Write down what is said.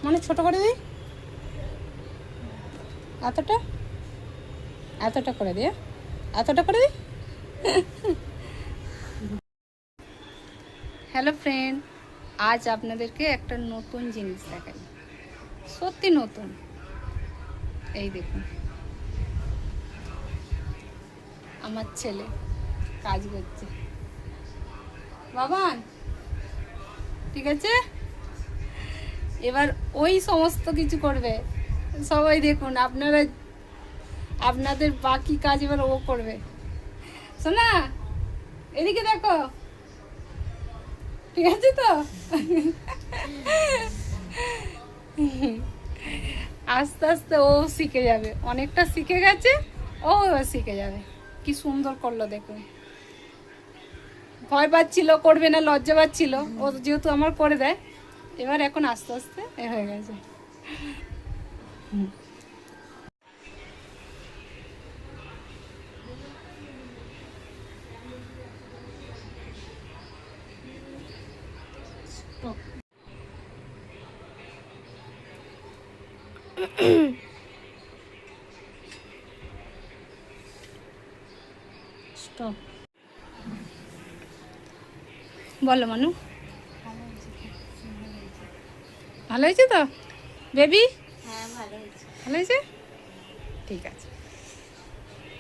মানে ছোট করে দিই, এতটা এতটা করে দিই, এতটা করে দিই। হ্যালো ফ্রেন্ড, আজ আপনাদেরকে একটা নতুন জিনিস দেখাই, সত্যি নতুন। এই দেখুন, আমার ছেলে কাজ করছে। বাবান, ঠিক আছে, এবার ওই সমস্ত কিছু করবে। সবাই দেখুন, আপনাদের বাকি কাজ এবার ও করবে। শোনা, এদিকে দেখো, ঠিক আছে তো? আস্তে আস্তে ও শিখে যাবে, অনেকটা শিখে গেছে, ও এবার শিখে যাবে। কি সুন্দর করলো দেখুন। ভয় পাচ্ছিল, করবে না, লজ্জা পাচ্ছিল, ও যেহেতু আমার করে দেয়, এবার এখন আস্তে আস্তে এ হয়ে গেছে। স্টপ। বলো মানু, ভালো হয়েছে তো বেবি? হ্যাঁ ভালো হয়েছে। ভালো হয়েছে, ঠিক আছে।